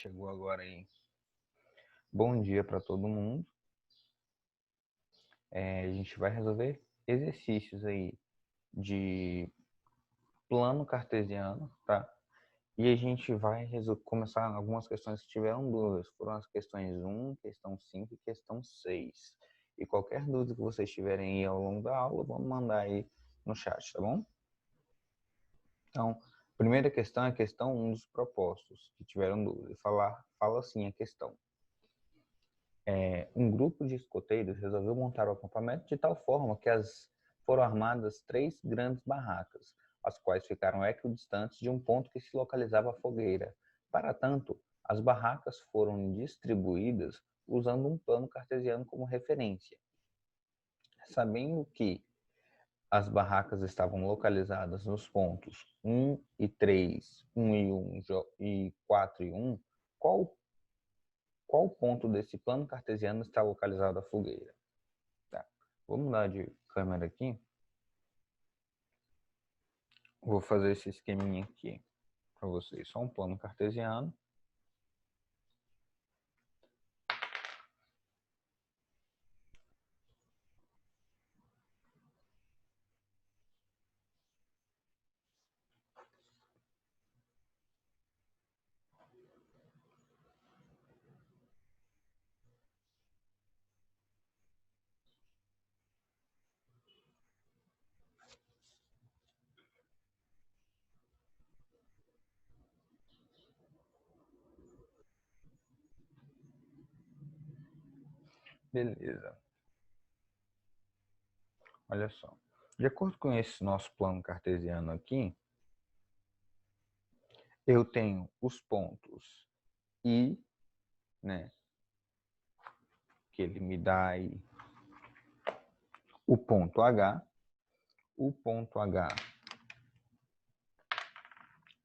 chegou agora aí. Bom dia para todo mundo. A gente vai resolver exercícios aí de plano cartesiano, tá? E a gente vai começar algumas questões que tiveram dúvidas. Foram as questões 1, questão 5 e questão 6. E qualquer dúvida que vocês tiverem aí ao longo da aula, vamos mandar aí no chat, tá bom? Então, a primeira questão é a questão 1 dos propostos, que tiveram dúvida. Fala assim a questão. Um grupo de escoteiros resolveu montar o acampamento de tal forma que foram armadas 3 grandes barracas, as quais ficaram equidistantes de um ponto que se localizava a fogueira. Para tanto, as barracas foram distribuídas usando um plano cartesiano como referência. Sabendo que as barracas estavam localizadas nos pontos 1 e 3, 1 e 1 e 4 e 1, qual ponto desse plano cartesiano está localizada a fogueira? Tá. Vou mudar de câmera aqui. Vou fazer esse esqueminha aqui para vocês. Só um plano cartesiano. Beleza. Olha só. De acordo com esse nosso plano cartesiano aqui, eu tenho os pontos I, né? Que ele me dá aí o ponto H. O ponto H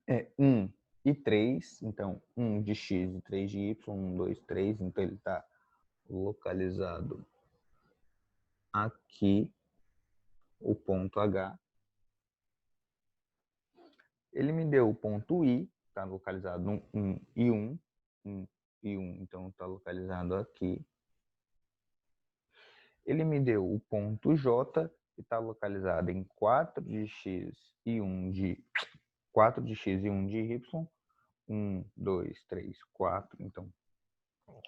é 1 e 3. Então, 1 de X e 3 de Y. 1, 2, 3. Então, ele está localizado aqui, o ponto H. Ele me deu o ponto I, está localizado no 1 e 1. 1 e 1, então está localizado aqui. Ele me deu o ponto J, que está localizado em 4 de X e 1 de 4 de X e 1 de Y. 1, 2, 3, 4. Então,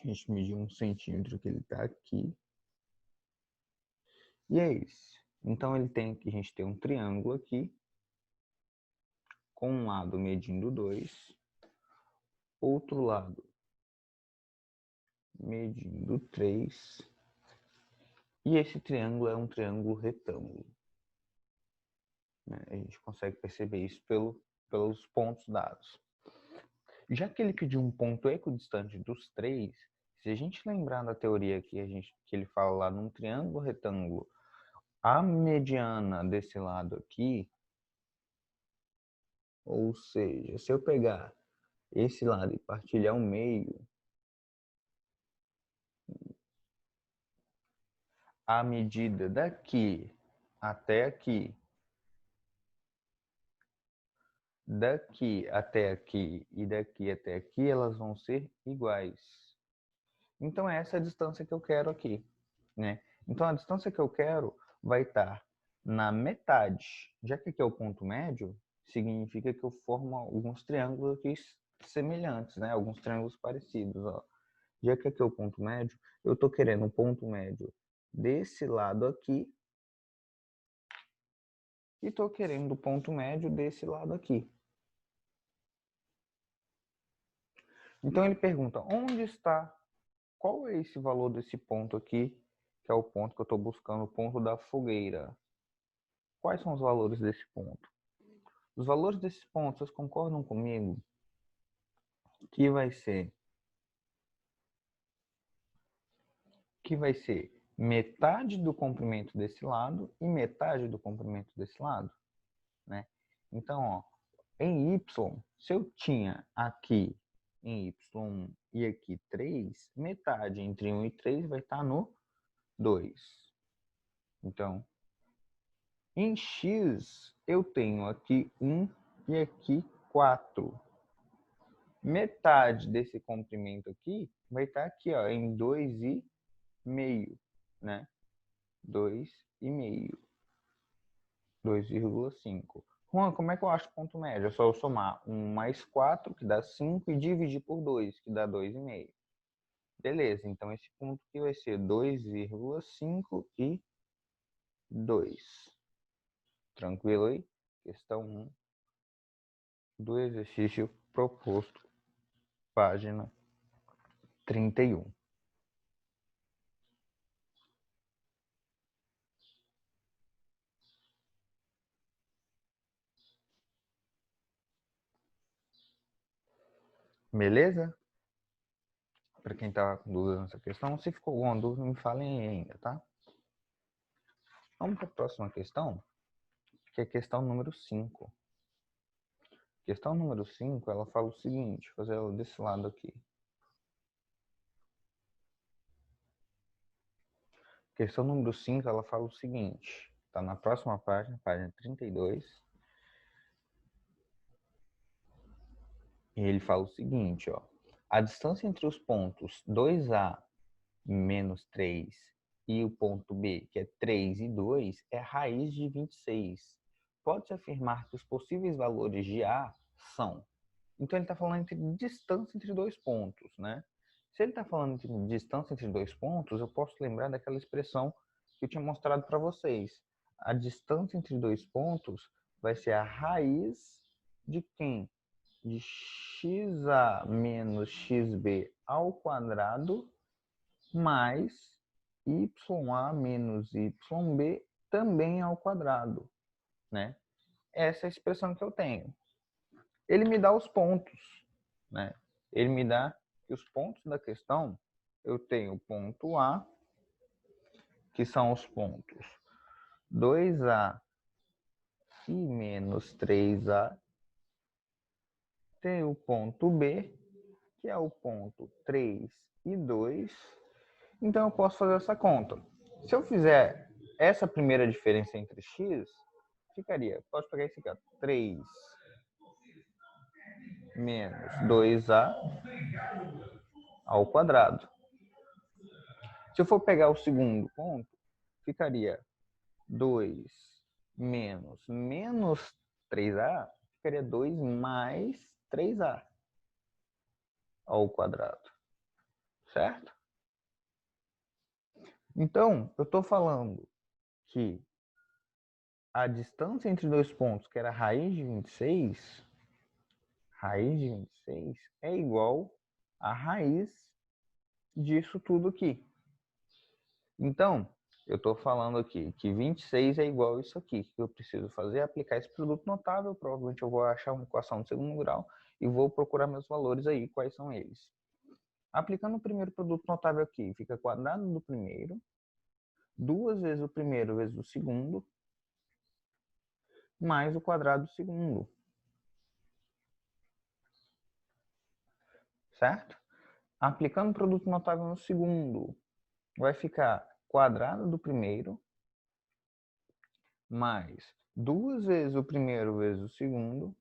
a gente mediu 1 centímetro que ele está aqui. E é isso. Então, a gente tem um triângulo aqui, com um lado medindo 2, outro lado medindo 3, e esse triângulo é um triângulo retângulo. A gente consegue perceber isso pelos pontos dados. Já que ele pediu um ponto equidistante dos 3, se a gente lembrar da teoria que ele fala lá num triângulo retângulo, a mediana desse lado aqui, ou seja, se eu pegar esse lado e partilhar o meio, a medida daqui até aqui, daqui até aqui e daqui até aqui, elas vão ser iguais. Então, essa é a distância que eu quero aqui, né? Então, a distância que eu quero vai estar na metade. Já que aqui é o ponto médio, significa que eu formo alguns triângulos aqui semelhantes, né? Alguns triângulos parecidos, ó. Já que aqui é o ponto médio, eu estou querendo um ponto médio desse lado aqui e estou querendo o ponto médio desse lado aqui. Então, ele pergunta, onde está, qual é esse valor desse ponto aqui, que é o ponto que eu estou buscando, o ponto da fogueira? Quais são os valores desse ponto? Os valores desse ponto, vocês concordam comigo que vai ser metade do comprimento desse lado e metade do comprimento desse lado, né? Então, ó, em Y, se eu tinha aqui em Y e aqui 3, metade entre 1 e 3 vai estar no 2. Então, em X, eu tenho aqui 1 e aqui 4. Metade desse comprimento aqui vai estar aqui, ó, em 2,5, né? 2,5. 2,5. Juan, como é que eu acho o ponto médio? É só eu somar 1 mais 4, que dá 5, e dividir por 2, que dá 2,5. Beleza, então esse ponto aqui vai ser 2,5 e 2. Tranquilo aí? Questão 1 do exercício proposto, página 31. Beleza? Para quem estava com dúvida nessa questão, se ficou alguma dúvida, me falem ainda, tá? Vamos para a próxima questão, que é a questão número 5. Questão número 5, ela fala o seguinte, vou fazer ela desse lado aqui. Questão número 5, ela fala o seguinte, está na próxima página, página 32. E ele fala o seguinte, ó. A distância entre os pontos 2A menos 3 e o ponto B, que é 3 e 2, é a raiz de 26. Pode-se afirmar que os possíveis valores de A são... Então ele está falando entre distância entre dois pontos, né? Se ele está falando de distância entre dois pontos, eu posso lembrar daquela expressão que eu tinha mostrado para vocês. A distância entre dois pontos vai ser a raiz de quem? De xa menos xb ao quadrado mais ya menos yb também ao quadrado, né? Essa é a expressão que eu tenho. Ele me dá os pontos, né? Ele me dá que os pontos da questão, eu tenho o ponto A, que são os pontos 2A e menos 3A. Tem o ponto B, que é o ponto 3 e 2. Então eu posso fazer essa conta. Se eu fizer essa primeira diferença entre x, ficaria, posso pegar esse aqui, ó, 3 menos 2A ao quadrado. Se eu for pegar o segundo ponto, ficaria 2 menos 3A, ficaria 2 mais 3A ao quadrado. Certo? Então, eu estou falando que a distância entre dois pontos, que era a raiz de 26, é igual à raiz disso tudo aqui. Então, eu estou falando aqui que 26 é igual a isso aqui. O que eu preciso fazer é aplicar esse produto notável. Provavelmente eu vou achar uma equação de segundo grau e vou procurar meus valores aí, quais são eles. Aplicando o primeiro produto notável aqui, fica quadrado do primeiro, 2 vezes o primeiro vezes o segundo, mais o quadrado do segundo. Certo? Aplicando o produto notável no segundo, vai ficar quadrado do primeiro, mais 2 vezes o primeiro vezes o segundo,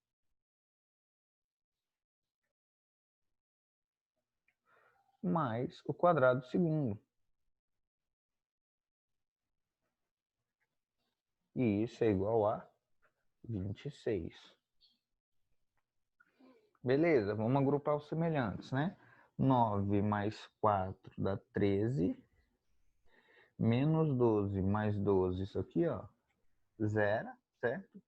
mais o quadrado do segundo. E isso é igual a 26. Beleza, vamos agrupar os semelhantes, né? 9 mais 4 dá 13. Menos 12 mais 12, isso aqui, ó, 0, certo?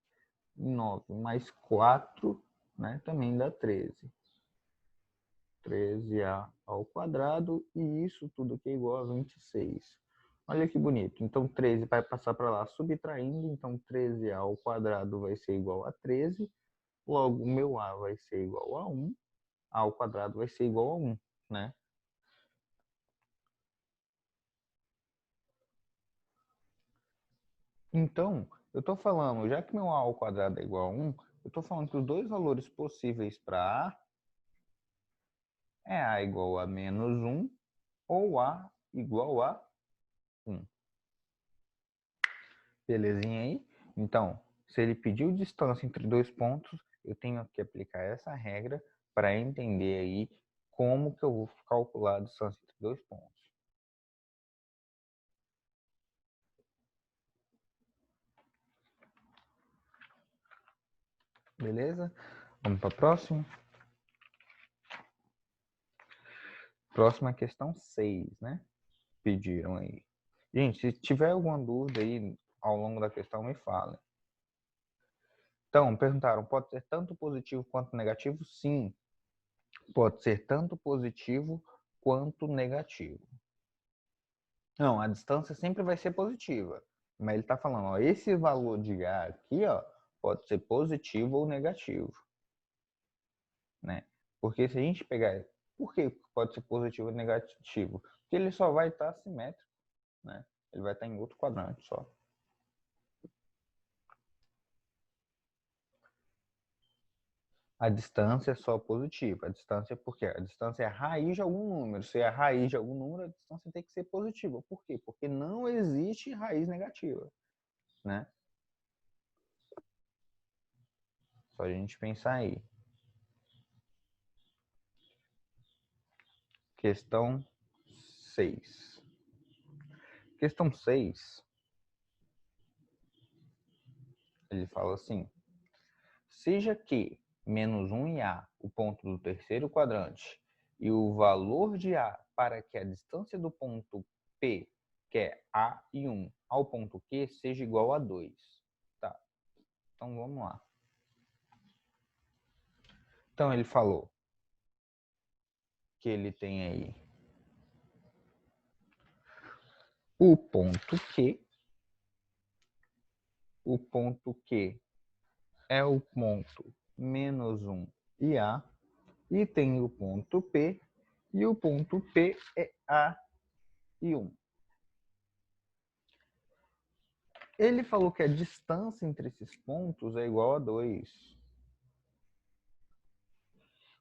9 mais 4, né, também dá 13. 13a ao quadrado, e isso tudo aqui é igual a 26. Olha que bonito. Então, 13 vai passar para lá subtraindo, então 13a ao quadrado vai ser igual a 13. Logo, o meu a vai ser igual a 1. A ao quadrado vai ser igual a 1, né? Então, eu estou falando, já que meu a ao quadrado é igual a 1, eu estou falando que os dois valores possíveis para a é a igual a menos 1 ou a igual a 1. Belezinha aí? Então, se ele pediu distância entre dois pontos, eu tenho que aplicar essa regra para entender aí como que eu vou calcular a distância entre dois pontos. Beleza? Vamos para a próxima? Próxima questão 6, né? Pediram aí. Gente, se tiver alguma dúvida aí ao longo da questão, me falem. Então, perguntaram, pode ser tanto positivo quanto negativo? Sim, pode ser tanto positivo quanto negativo. Não, a distância sempre vai ser positiva. Mas ele está falando, ó, esse valor de A aqui, ó, pode ser positivo ou negativo. Né? Porque se a gente pegar... Por que pode ser positivo ou negativo? Porque ele só vai estar simétrico. Né? Ele vai estar em outro quadrante só. A distância é só positiva. A distância, por quê? A distância é a raiz de algum número. Se é a raiz de algum número, a distância tem que ser positiva. Por quê? Porque não existe raiz negativa. Né? Só a gente pensar aí. Questão 6. Questão 6. Ele fala assim. Seja que menos 1 e A, o ponto do terceiro quadrante, e o valor de A para que a distância do ponto P, que é A e 1, ao ponto Q, seja igual a 2. Tá. Então, vamos lá. Então, ele falou que ele tem aí o ponto Q. O ponto Q é o ponto menos 1 e A. E tem o ponto P. E o ponto P é A e 1. Ele falou que a distância entre esses pontos é igual a 2.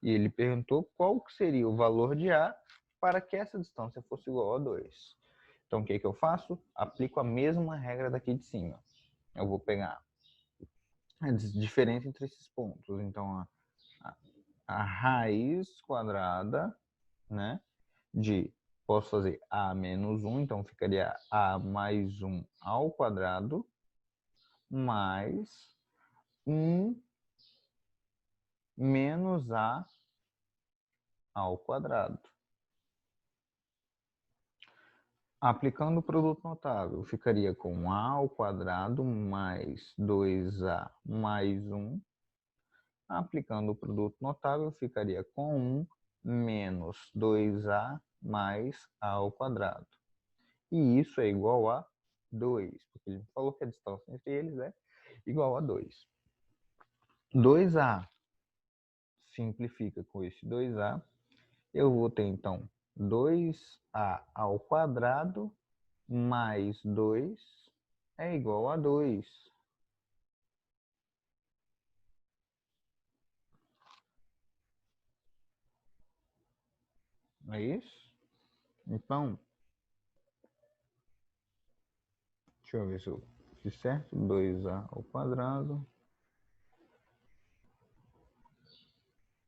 E ele perguntou qual seria o valor de A para que essa distância fosse igual a 2. Então, o que eu faço? Aplico a mesma regra daqui de cima. Eu vou pegar a diferença entre esses pontos. Então, a raiz quadrada, né, de... Posso fazer A menos 1, então ficaria A mais 1 ao quadrado, mais 1 menos A ao quadrado. Aplicando o produto notável, ficaria com A ao quadrado mais 2A mais 1. Aplicando o produto notável, ficaria com 1 menos 2A mais A ao quadrado. E isso é igual a 2, porque ele falou que a distância entre eles é igual a 2. 2A simplifica com esse 2A. Eu vou ter, então, 2A ao quadrado mais 2 é igual a 2. Não é isso? Então, deixa eu ver se eu fiz certo. 2A ao quadrado.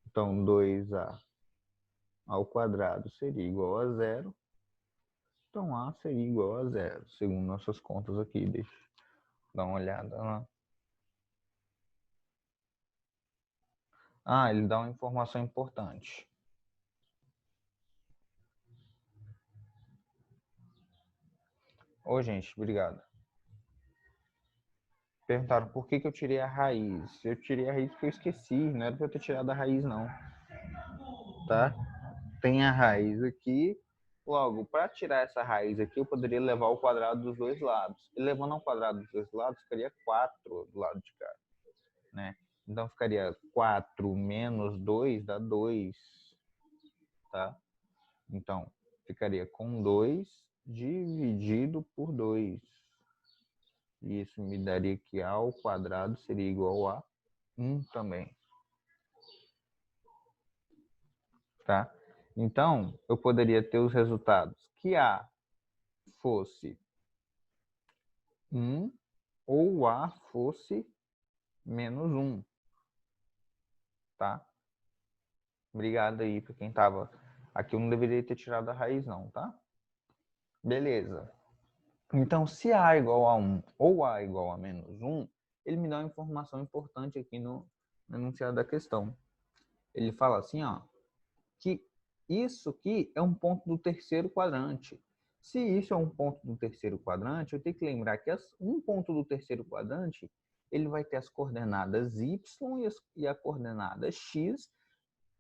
Então, 2A ao quadrado seria igual a 0. Então, A seria igual a 0, segundo nossas contas aqui. Deixa eu dar uma olhada lá. Ah, ele dá uma informação importante. Ô, gente, obrigado. Perguntaram por que eu tirei a raiz. Eu tirei a raiz porque eu esqueci. Não era para eu ter tirado a raiz, não. Tá? Tem a raiz aqui. Logo, para tirar essa raiz aqui, eu poderia levar o quadrado dos dois lados. E levando ao quadrado dos dois lados, ficaria 4 do lado de cá. Né? Então, ficaria 4 menos 2 dá 2. Tá? Então, ficaria com 2 dividido por 2. E isso me daria que A ao quadrado seria igual a 1 também. Tá? Então, eu poderia ter os resultados que A fosse 1 ou A fosse menos 1. Tá? Obrigado aí para quem estava aqui. Eu não deveria ter tirado a raiz não, tá? Beleza. Então, se A igual a 1 ou A igual a menos 1, ele me dá uma informação importante aqui no enunciado da questão. Ele fala assim, ó, que isso aqui é um ponto do terceiro quadrante. Se isso é um ponto do terceiro quadrante, eu tenho que lembrar que um ponto do terceiro quadrante, ele vai ter as coordenadas y e a coordenada x,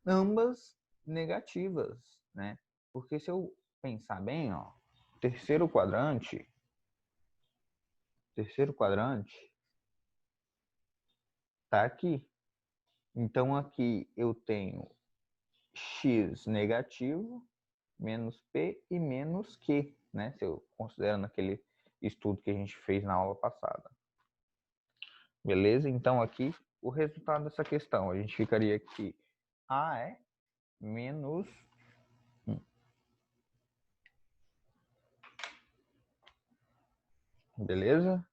ambas negativas, né? Porque se eu pensar bem, ó, terceiro quadrante tá aqui. Então aqui eu tenho x negativo menos p e menos q, né? Se eu considerando aquele estudo que a gente fez na aula passada. Beleza? Então aqui o resultado dessa questão, a gente ficaria que A é menos 1. Beleza?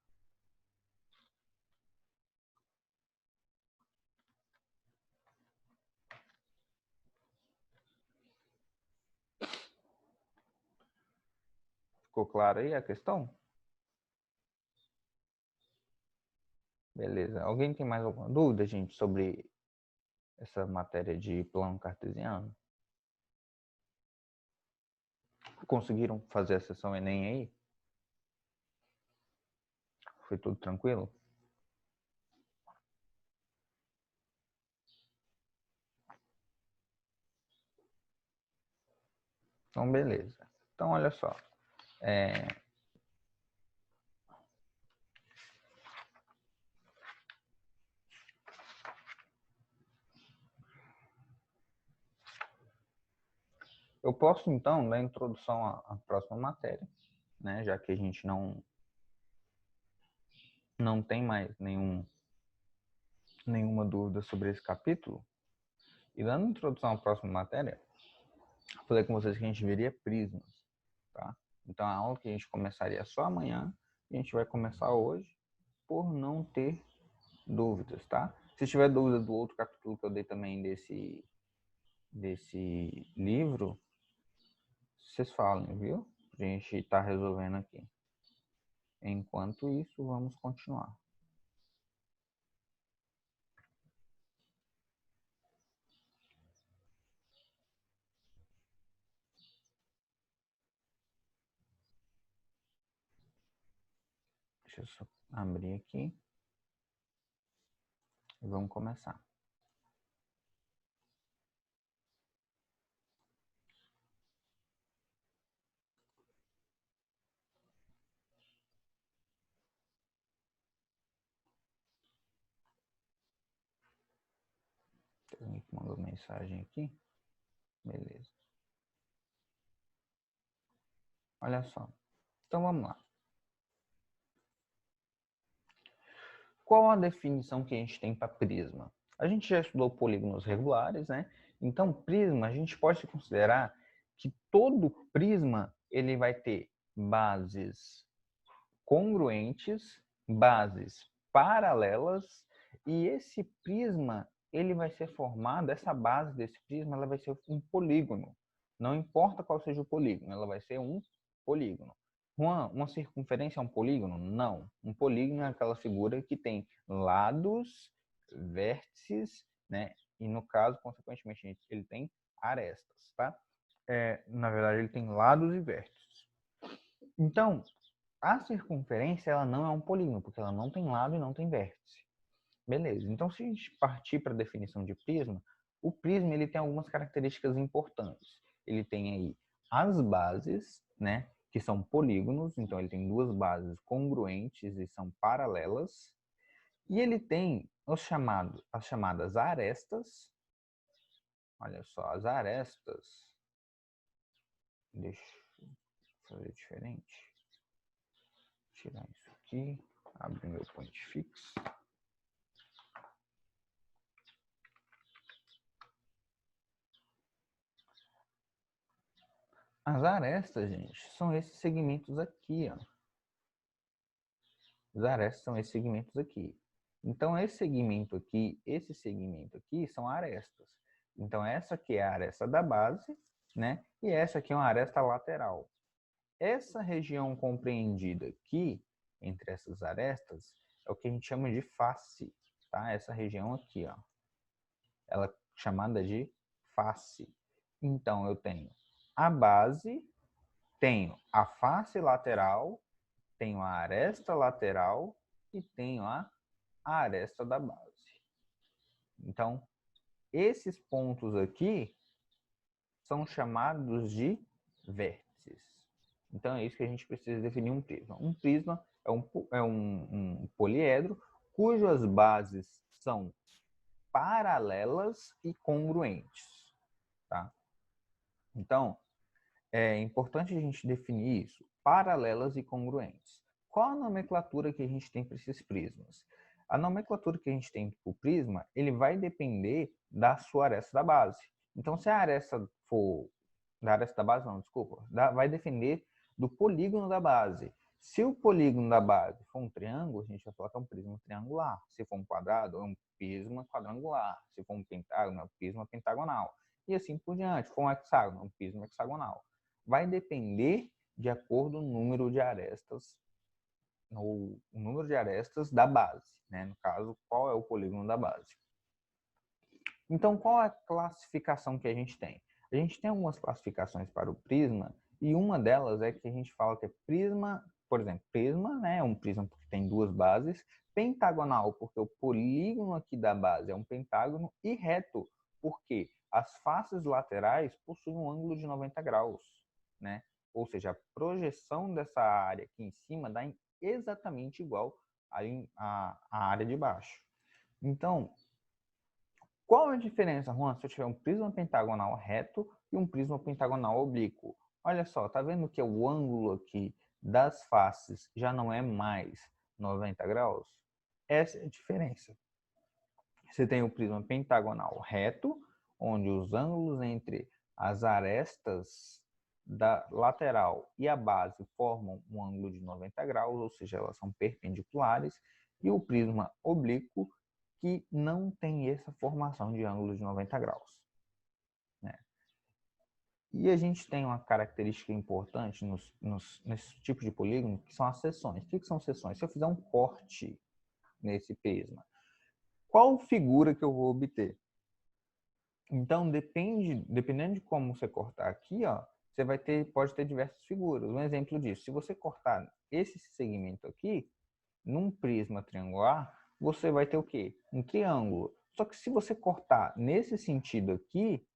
Ficou claro aí a questão? Beleza. Alguém tem mais alguma dúvida, gente, sobre essa matéria de plano cartesiano? Conseguiram fazer a sessão Enem aí? Foi tudo tranquilo? Então, beleza. Então, olha só. Eu posso, então, dar introdução à próxima matéria, né? Já que a gente não tem mais nenhuma dúvida sobre esse capítulo. E dando introdução à próxima matéria, eu falei com vocês que a gente veria prismas, tá? Então, a aula que a gente começaria só amanhã, a gente vai começar hoje, por não ter dúvidas, tá? Se tiver dúvida do outro capítulo que eu dei também desse livro, vocês falem, viu? A gente está resolvendo aqui. Enquanto isso, vamos continuar. Deixa eu só abrir aqui e vamos começar. Alguém que mandou mensagem aqui. Beleza. Olha só. Então vamos lá. Qual a definição que a gente tem para prisma? A gente já estudou polígonos regulares, né? Então, prisma, a gente pode considerar que todo prisma ele vai ter bases congruentes, bases paralelas, e esse prisma ele vai ser formado, essa base desse prisma ela vai ser um polígono. Não importa qual seja o polígono, ela vai ser um polígono. Uma circunferência é um polígono? Não. Um polígono é aquela figura que tem lados, vértices, né? E no caso, consequentemente, ele tem arestas, tá? Na verdade, ele tem lados e vértices. Então, a circunferência ela não é um polígono, porque ela não tem lado e não tem vértice. Beleza. Então, se a gente partir para a definição de prisma, o prisma ele tem algumas características importantes. Ele tem aí as bases, né, que são polígonos, então ele tem duas bases congruentes e são paralelas. E ele tem as chamadas arestas. Olha só, as arestas. Deixa eu fazer diferente. Tirar isso aqui, abrir meu point fix. As arestas, gente, são esses segmentos aqui, ó. As arestas são esses segmentos aqui. Então, esse segmento aqui são arestas. Então, essa aqui é a aresta da base, né? E essa aqui é uma aresta lateral. Essa região compreendida aqui, entre essas arestas, é o que a gente chama de face, tá? Essa região aqui, ó. Ela é chamada de face. Então, eu tenho a base, tenho a face lateral, tenho a aresta lateral e tenho a aresta da base. Então, esses pontos aqui são chamados de vértices. Então, é isso que a gente precisa definir um prisma. Um prisma é um poliedro cujas bases são paralelas e congruentes. Tá? Então, é importante a gente definir isso. Paralelas e congruentes. Qual a nomenclatura que a gente tem para esses prismas? A nomenclatura que a gente tem para o prisma, ele vai depender da sua aresta da base. Então, se a aresta for... Da aresta da base, não, desculpa. Vai depender do polígono da base. Se o polígono da base for um triângulo, a gente vai falar que é um prisma triangular. Se for um quadrado, é um prisma quadrangular. Se for um pentágono, é um prisma pentagonal. E assim por diante. Se for um hexágono, é um prisma hexagonal. Vai depender de acordo com o número de arestas, o número de arestas da base, né? No caso, qual é o polígono da base. Então, qual é a classificação que a gente tem? A gente tem algumas classificações para o prisma, e uma delas é que a gente fala que é prisma, por exemplo, prisma, né? É um prisma porque tem duas bases, pentagonal, porque o polígono aqui da base é um pentágono, e reto, porque as faces laterais possuem um ângulo de 90 graus, né? Ou seja, a projeção dessa área aqui em cima dá exatamente igual à área de baixo. Então, qual a diferença, Juan, se eu tiver um prisma pentagonal reto e um prisma pentagonal oblíquo? Olha só, tá vendo que o ângulo aqui das faces já não é mais 90 graus? Essa é a diferença. Você tem o prisma pentagonal reto, onde os ângulos entre as arestas da lateral e a base formam um ângulo de 90 graus, ou seja, elas são perpendiculares, e o prisma oblíquo, que não tem essa formação de ângulo de 90 graus. Né? E a gente tem uma característica importante nesse tipo de polígono, que são as seções. O que são seções? Se eu fizer um corte nesse prisma, qual figura que eu vou obter? Então, dependendo de como você cortar aqui, ó, você pode ter diversas figuras. Um exemplo disso, se você cortar esse segmento aqui, num prisma triangular, você vai ter o quê? Um triângulo. Só que se você cortar nesse sentido aqui,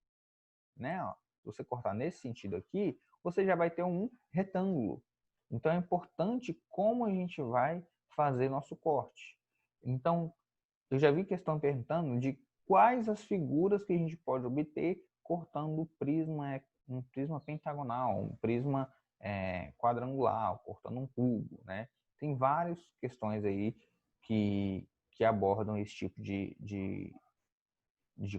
né, ó, se você cortar nesse sentido aqui, você já vai ter um retângulo. Então, é importante como a gente vai fazer nosso corte. Então, eu já vi questão perguntando de quais as figuras que a gente pode obter cortando um prisma pentagonal, um prisma quadrangular, cortando um cubo, né? Tem várias questões aí que abordam esse tipo de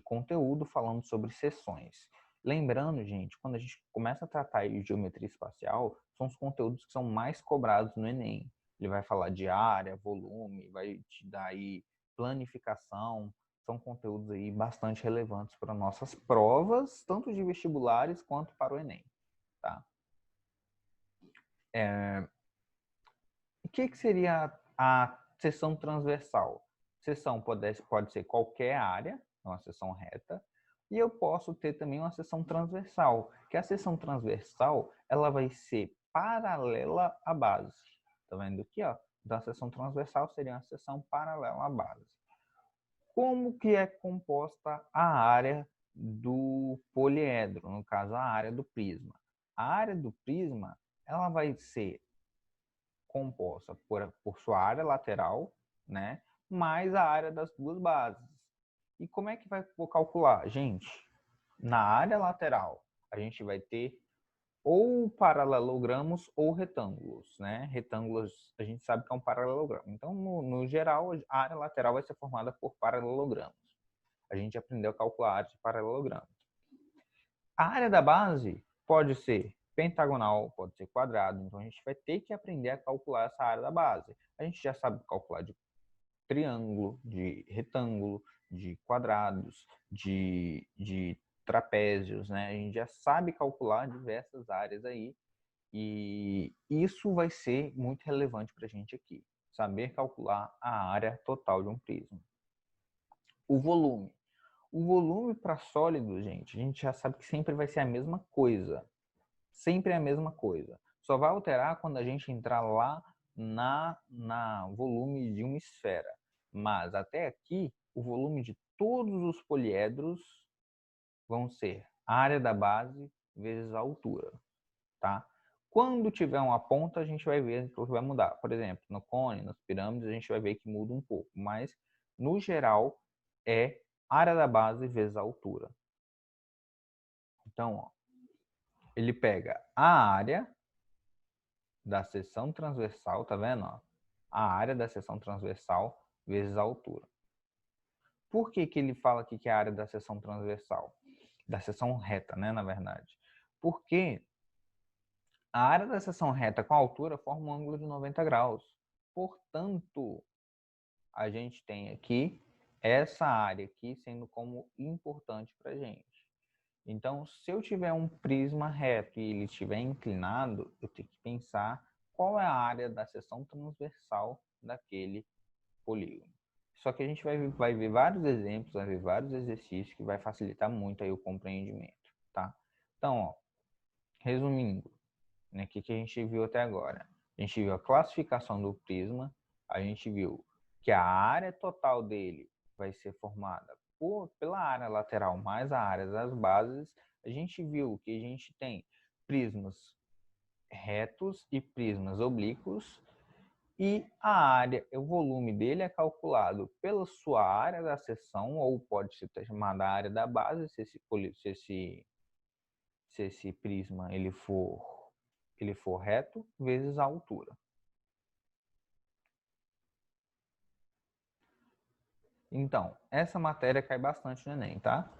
conteúdo falando sobre seções. Lembrando, gente, quando a gente começa a tratar de geometria espacial, são os conteúdos que são mais cobrados no Enem. Ele vai falar de área, volume, vai te dar aí planificação, são conteúdos aí bastante relevantes para nossas provas, tanto de vestibulares quanto para o Enem. Tá? O que seria a seção transversal? Seção pode ser qualquer área, uma seção reta, e eu posso ter também uma seção transversal, que a seção transversal ela vai ser paralela à base. Tá vendo aqui, ó? Então, a seção transversal seria uma seção paralela à base. Como que é composta a área do poliedro, no caso, a área do prisma? A área do prisma ela vai ser composta por sua área lateral, né, mais a área das duas bases. E como é que vou calcular? Gente, na área lateral, a gente vai ter ou paralelogramos ou retângulos, né? Retângulos, a gente sabe que é um paralelogramo. Então, no geral, a área lateral vai ser formada por paralelogramos. A gente aprendeu a calcular a área de paralelogramos. A área da base pode ser pentagonal, pode ser quadrado, então a gente vai ter que aprender a calcular essa área da base. A gente já sabe calcular de triângulo, de retângulo, de quadrados, de trapézios, né? A gente já sabe calcular diversas áreas aí e isso vai ser muito relevante para a gente aqui, saber calcular a área total de um prisma. O volume. O volume para sólido, gente, a gente já sabe que sempre vai ser a mesma coisa. Sempre é a mesma coisa. Só vai alterar quando a gente entrar lá na volume de uma esfera. Mas até aqui, o volume de todos os poliedros vão ser a área da base vezes a altura, tá? Quando tiver uma ponta, a gente vai ver que vai mudar. Por exemplo, no cone, nas pirâmides, a gente vai ver que muda um pouco. Mas, no geral, é área da base vezes a altura. Então, ó, ele pega a área da seção transversal, tá vendo? Ó? A área da seção transversal vezes a altura. Por que que ele fala aqui que é a área da seção transversal? Da seção reta, né, na verdade. Porque a área da seção reta com a altura forma um ângulo de 90 graus. Portanto, a gente tem aqui essa área aqui sendo como importante para a gente. Então, se eu tiver um prisma reto e ele estiver inclinado, eu tenho que pensar qual é a área da seção transversal daquele polígono. Só que a gente vai ver vários exemplos, vai ver vários exercícios que vai facilitar muito aí o compreendimento, tá? Então, ó, resumindo, né, o que a gente viu até agora? A gente viu a classificação do prisma, a gente viu que a área total dele vai ser formada pela área lateral mais a área das bases. A gente viu que a gente tem prismas retos e prismas oblíquos e a área, o volume dele é calculado pela sua área da seção, ou pode ser chamada área da base, se esse prisma ele for reto, vezes a altura. Então, essa matéria cai bastante no Enem, tá?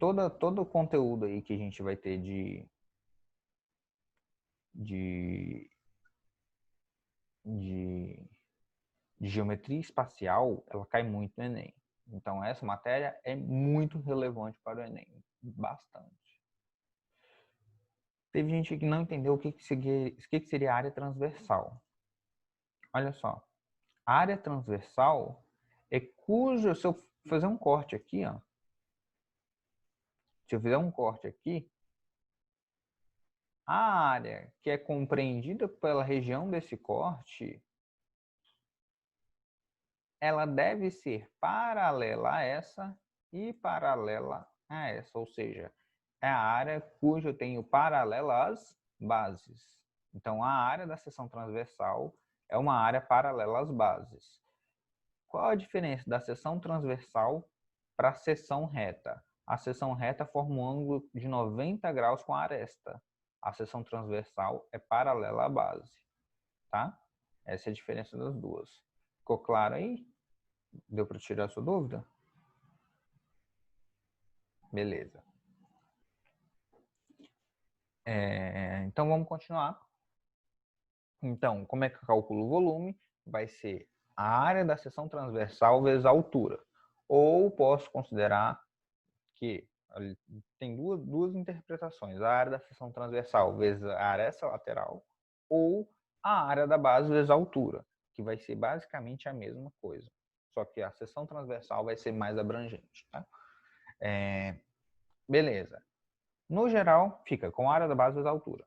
Todo o conteúdo aí que a gente vai ter de geometria espacial, ela cai muito no Enem. Então, essa matéria é muito relevante para o Enem. Bastante. Teve gente que não entendeu o que seria área transversal. Olha só. A área transversal é cujo, se eu fazer um corte aqui, ó. Se eu fizer um corte aqui, a área que é compreendida pela região desse corte, ela deve ser paralela a essa e paralela a essa, ou seja, é a área cujo eu tenho paralela às bases. Então, a área da seção transversal é uma área paralela às bases. Qual a diferença da seção transversal para a seção reta? A seção reta forma um ângulo de 90 graus com a aresta. A seção transversal é paralela à base, tá? Essa é a diferença das duas. Ficou claro aí? Deu para tirar a sua dúvida? Beleza. Então, vamos continuar. Então, como é que eu calculo o volume? Vai ser a área da seção transversal vezes a altura. Ou posso considerar que tem duas interpretações. A área da seção transversal vezes a aresta lateral ou a área da base vezes a altura, que vai ser basicamente a mesma coisa. Só que a seção transversal vai ser mais abrangente. Tá? Beleza. No geral, fica com a área da base vezes a altura.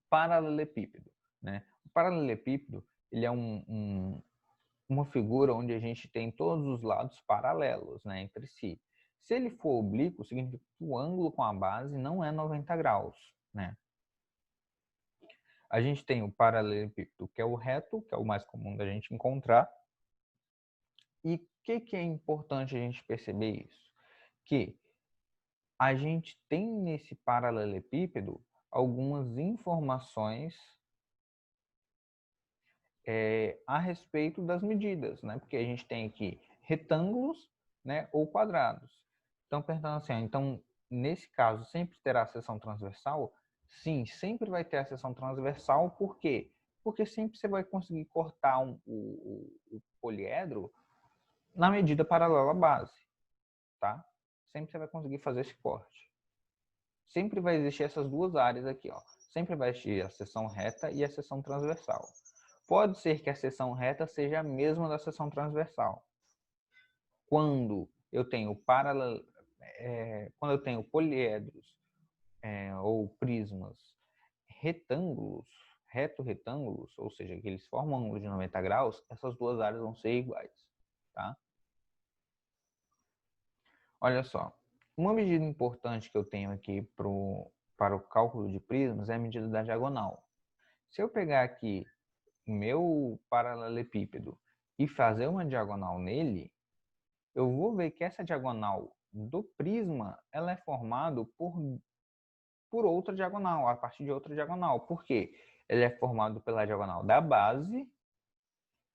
Paralelepípedo. Né? O paralelepípedo ele é uma figura onde a gente tem todos os lados paralelos, né, entre si. Se ele for oblíquo, significa que o ângulo com a base não é 90 graus. Né? A gente tem o paralelepípedo, que é o reto, que é o mais comum da gente encontrar. E o que é importante a gente perceber isso? Que a gente tem nesse paralelepípedo algumas informações a respeito das medidas, né? Porque a gente tem aqui retângulos, né, ou quadrados. Então, perguntando assim, então, nesse caso, sempre terá a seção transversal? Sim, sempre vai ter a seção transversal, por quê? Porque sempre você vai conseguir cortar o poliedro na medida paralela à base, tá? Sempre você vai conseguir fazer esse corte. Sempre vai existir essas duas áreas aqui, ó. Sempre vai existir a seção reta e a seção transversal. Pode ser que a seção reta seja a mesma da seção transversal. Quando eu tenho poliedros ou prismas retângulos, reto-retângulos, ou seja, que eles formam um ângulo de 90 graus, essas duas áreas vão ser iguais, tá? Olha só, uma medida importante que eu tenho aqui para o cálculo de prismas é a medida da diagonal. Se eu pegar aqui o meu paralelepípedo e fazer uma diagonal nele, eu vou ver que essa diagonal do prisma ela é formada por outra diagonal, a partir de outra diagonal. Por quê? Ele é formado pela diagonal da base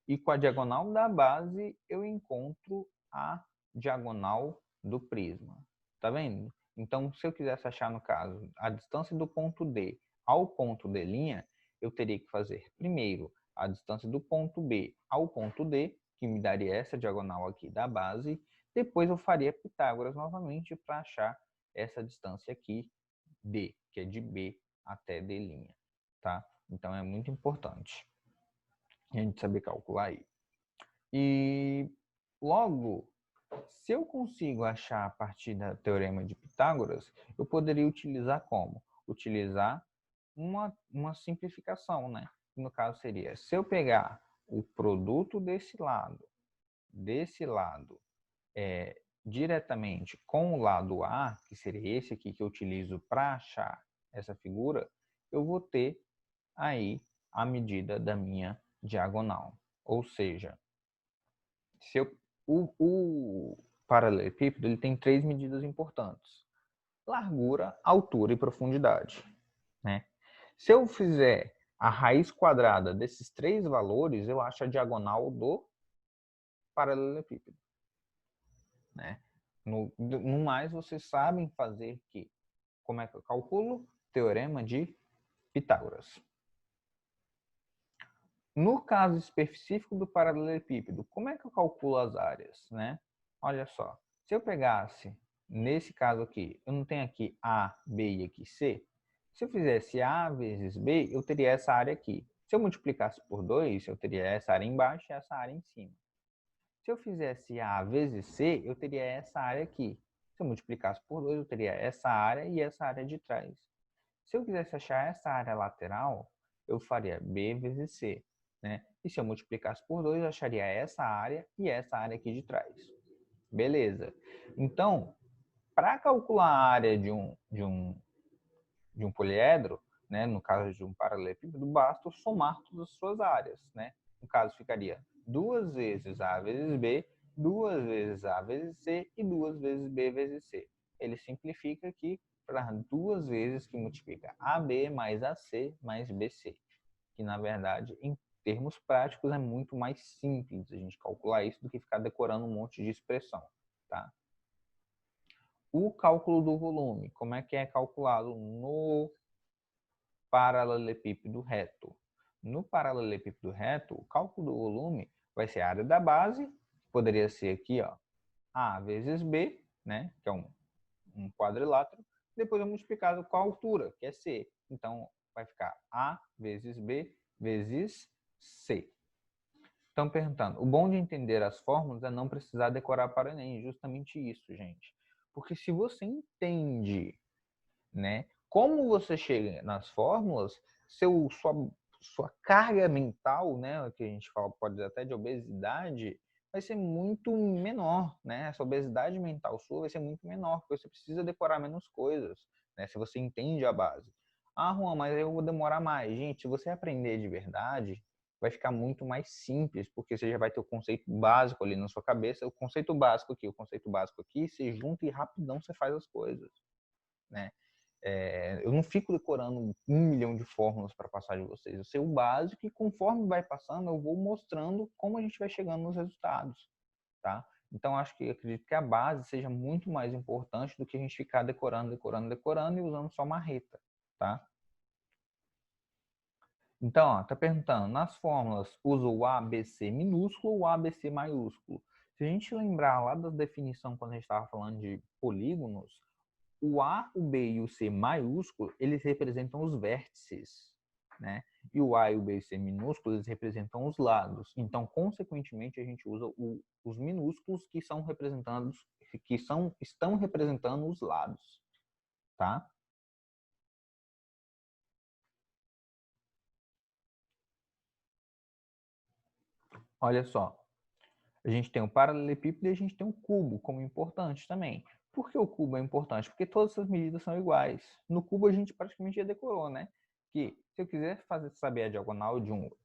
e com a diagonal da base eu encontro a diagonal do prisma. Tá vendo? Então, se eu quisesse achar, no caso, a distância do ponto D ao ponto D', eu teria que fazer primeiro a distância do ponto B ao ponto D, que me daria essa diagonal aqui da base. Depois eu faria Pitágoras novamente para achar essa distância aqui, D, que é de B até D', tá? Então é muito importante a gente saber calcular aí. E logo, se eu consigo achar a partir do teorema de Pitágoras, eu poderia utilizar como? Utilizar uma simplificação, né? No caso seria, se eu pegar o produto desse lado diretamente com o lado A, que seria esse aqui que eu utilizo para achar essa figura, eu vou ter aí a medida da minha diagonal. Ou seja, se eu, o paralelepípedo ele tem três medidas importantes: largura, altura e profundidade, né? Se eu fizer a raiz quadrada desses três valores, eu acho a diagonal do paralelepípedo, né? No mais, vocês sabem fazer que, como é que eu calculo? Teorema de Pitágoras. No caso específico do paralelepípedo, como é que eu calculo as áreas, né? Olha só, se eu pegasse, nesse caso aqui, eu não tenho aqui A, B e aqui C. Se eu fizesse A vezes B, eu teria essa área aqui. Se eu multiplicasse por 2, eu teria essa área embaixo e essa área em cima. Se eu fizesse A vezes C, eu teria essa área aqui. Se eu multiplicasse por 2, eu teria essa área e essa área de trás. Se eu quisesse achar essa área lateral, eu faria B vezes C, né? E se eu multiplicasse por 2, eu acharia essa área e essa área aqui de trás. Beleza. Então, para calcular a área de um poliedro, né, no caso de um paralelepípedo, basta somar todas as suas áreas, né? No caso, ficaria 2 vezes A vezes B, 2 vezes A vezes C e 2 vezes B vezes C. Ele simplifica aqui para 2 vezes que multiplica AB mais AC mais BC, que na verdade, em termos práticos, é muito mais simples a gente calcular isso do que ficar decorando um monte de expressão, tá? O cálculo do volume, como é que é calculado no paralelepípedo reto? No paralelepípedo reto, o cálculo do volume vai ser a área da base, poderia ser aqui, ó, A vezes B, né, que é um quadrilátero, depois é multiplicado com a altura, que é C. Então, vai ficar A vezes B vezes C. Estão perguntando, o bom de entender as fórmulas é não precisar decorar para o Enem, justamente isso, gente. Porque se você entende, né, como você chega nas fórmulas, sua carga mental, né, que a gente fala, pode dizer até de obesidade, vai ser muito menor, né? Essa obesidade mental sua vai ser muito menor, porque você precisa decorar menos coisas, né? Se você entende a base. Ah, Juan, mas eu vou demorar mais. Gente, se você aprender de verdade, vai ficar muito mais simples, porque você já vai ter o conceito básico ali na sua cabeça, o conceito básico aqui, você junta e rapidão você faz as coisas, né? Eu não fico decorando 1 milhão de fórmulas para passar de vocês. Eu sei o básico e conforme vai passando, eu vou mostrando como a gente vai chegando nos resultados, tá? Então, acredito que a base seja muito mais importante do que a gente ficar decorando e usando só marreta, tá? Então, ó, tá perguntando, nas fórmulas, usa o ABC minúsculo ou o ABC maiúsculo? Se a gente lembrar lá da definição quando a gente estava falando de polígonos, o A, o B e o C maiúsculo, eles representam os vértices, né? E o A e o B e o C minúsculos, eles representam os lados. Então, consequentemente, a gente usa os minúsculos que são representados, estão representando os lados, tá? Olha só, a gente tem o paralelepípedo e a gente tem o cubo como importante também. Por que o cubo é importante? Porque todas essas medidas são iguais. No cubo a gente praticamente já decorou, né? Que se eu quiser saber a diagonal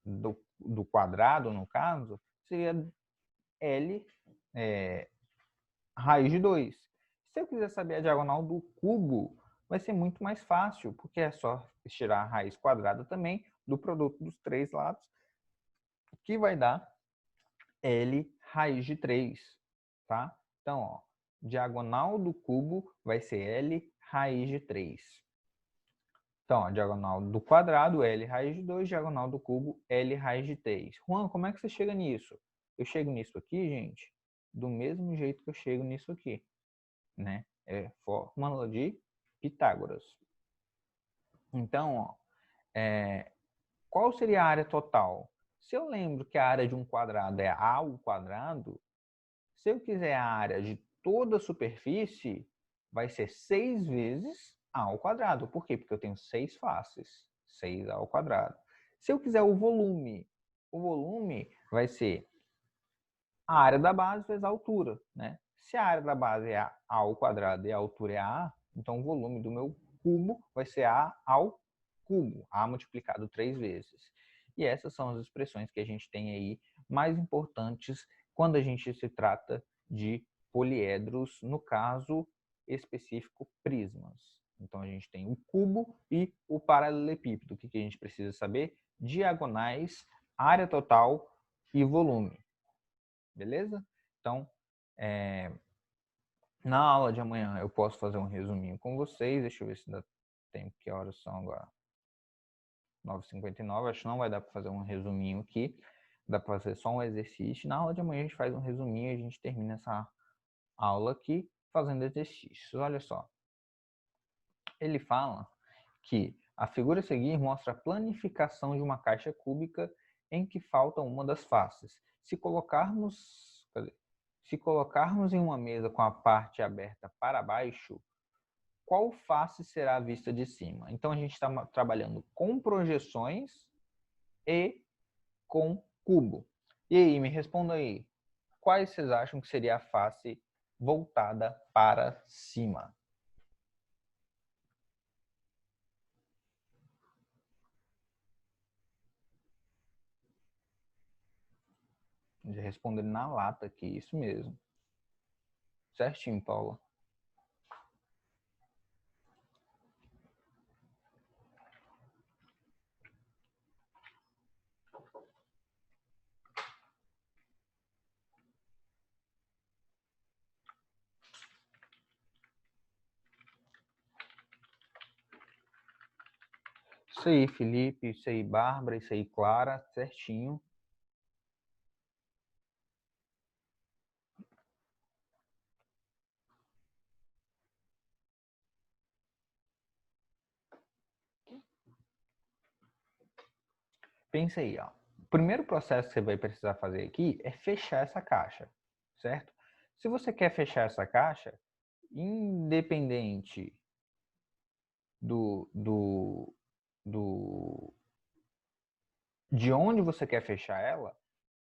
do quadrado, no caso, seria L raiz de 2. Se eu quiser saber a diagonal do cubo, vai ser muito mais fácil, porque é só tirar a raiz quadrada também do produto dos três lados, que vai dar L raiz de 3, tá? Então, ó, diagonal do cubo vai ser L raiz de 3. Então, a diagonal do quadrado, L raiz de 2, diagonal do cubo, L raiz de 3. Juan, como é que você chega nisso? Eu chego nisso aqui, gente, do mesmo jeito que eu chego nisso aqui, né? É fórmula de Pitágoras. Então, ó, qual seria a área total? Se eu lembro que a área de um quadrado é A ao quadrado, se eu quiser a área de toda a superfície, vai ser 6 vezes A ao quadrado. Por quê? Porque eu tenho 6 faces. 6A ao quadrado. Se eu quiser o volume vai ser a área da base vezes a altura, né? Se a área da base é A ao quadrado e a altura é A, então o volume do meu cubo vai ser A ao cubo, A multiplicado 3 vezes. E essas são as expressões que a gente tem aí mais importantes quando a gente se trata de poliedros, no caso específico, prismas. Então a gente tem o cubo e o paralelepípedo. O que a gente precisa saber? Diagonais, área total e volume. Beleza? Então, na aula de amanhã eu posso fazer um resuminho com vocês. Deixa eu ver se dá tempo. Que horas são agora? 9h59. Acho que não vai dar para fazer um resuminho aqui. Dá para fazer só um exercício. Na aula de amanhã a gente faz um resuminho e a gente termina essa aula aqui fazendo exercícios. Olha só. Ele fala que a figura a seguir mostra a planificação de uma caixa cúbica em que falta uma das faces. Se colocarmos em uma mesa com a parte aberta para baixo, qual face será vista de cima? Então a gente está trabalhando com projeções e com cubo. E aí, me responda aí, quais vocês acham que seria a face voltada para cima? Já respondendo na lata aqui, isso mesmo. Certinho, Paula. Isso aí, Felipe, isso aí, Bárbara, isso aí, Clara, certinho. Pensa aí, ó. O primeiro processo que você vai precisar fazer aqui é fechar essa caixa, certo? Se você quer fechar essa caixa, independente de onde você quer fechar ela,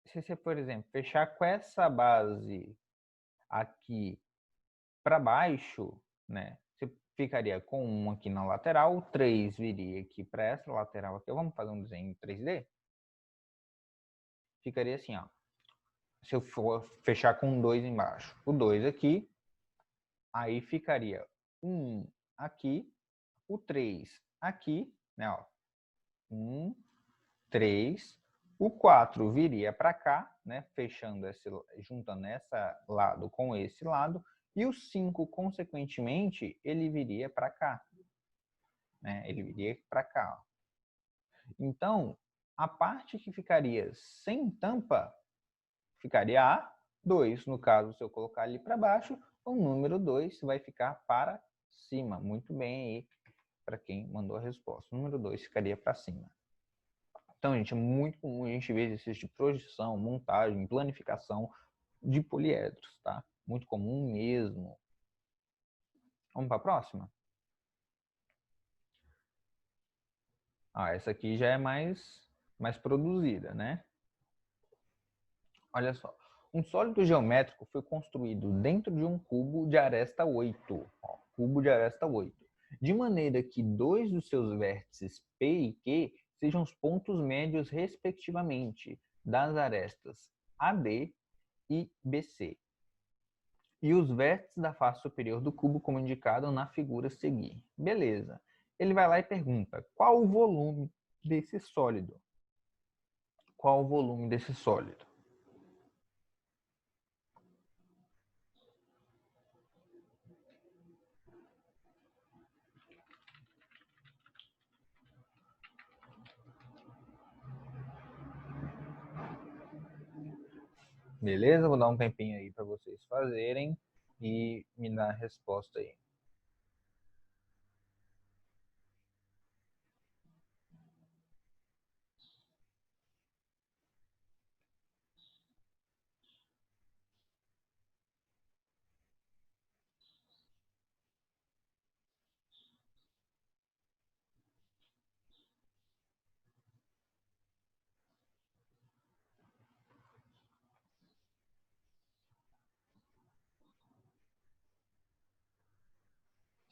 se você, por exemplo, fechar com essa base aqui para baixo, né? Você ficaria com um aqui na lateral, 3 viria aqui para essa lateral aqui. Vamos fazer um desenho em 3D? Ficaria assim, ó. Se eu for fechar com 2 embaixo, o 2 aqui, aí ficaria um aqui, o 3 aqui, né, ó. 1, 3, o 4 viria para cá, né, fechando juntando esse lado com esse lado, e o 5, consequentemente, ele viria para cá, né? Ele viria para cá, ó. Então, a parte que ficaria sem tampa ficaria 2. No caso, se eu colocar ali para baixo, o número 2 vai ficar para cima. Muito bem aí para quem mandou a resposta. O número 2 ficaria para cima. Então, gente, é muito comum a gente ver exercícios de projeção, montagem, planificação de poliedros, tá? Muito comum mesmo. Vamos para a próxima? Essa aqui já é mais produzida, né? Olha só. Um sólido geométrico foi construído dentro de um cubo de aresta 8. Ó, cubo de aresta 8. De maneira que dois dos seus vértices P e Q sejam os pontos médios, respectivamente, das arestas AD e BC. E os vértices da face superior do cubo, como indicado na figura a seguir. Beleza. Ele vai lá e pergunta, qual o volume desse sólido? Qual o volume desse sólido? Beleza? Vou dar um tempinho aí para vocês fazerem e me dar a resposta aí.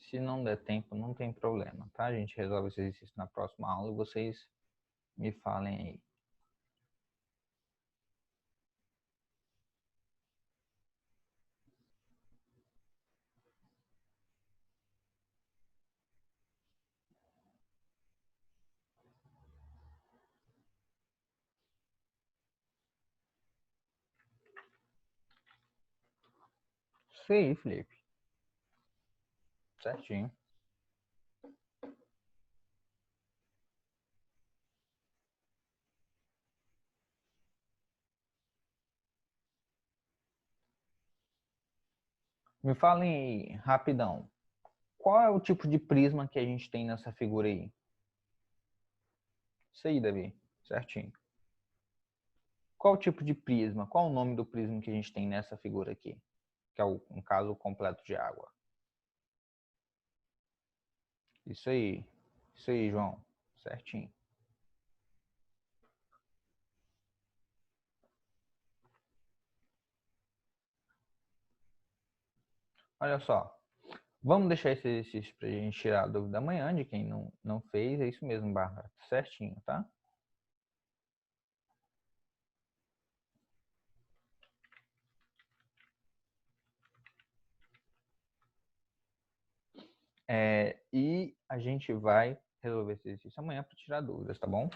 Se não der tempo, não tem problema, tá? A gente resolve esse exercício na próxima aula e vocês me falem aí. Isso aí, Felipe. Certinho. Me falem aí, rapidão. Qual é o tipo de prisma que a gente tem nessa figura aí? Isso aí, Davi. Certinho. Qual o tipo de prisma? Qual o nome do prisma que a gente tem nessa figura aqui? Que é, um caso completo de água. Isso aí. Isso aí, João. Certinho. Olha só. Vamos deixar esse exercício para a gente tirar a dúvida amanhã de quem não fez. É isso mesmo, Bárbara. Certinho, tá? E a gente vai resolver esse exercício amanhã para tirar dúvidas, tá bom?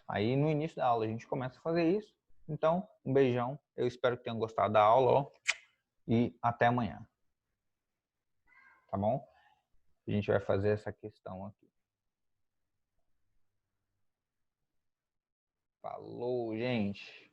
Aí no início da aula a gente começa a fazer isso. Então, um beijão. Eu espero que tenham gostado da aula, ó, e até amanhã. Tá bom? A gente vai fazer essa questão aqui. Falou, gente!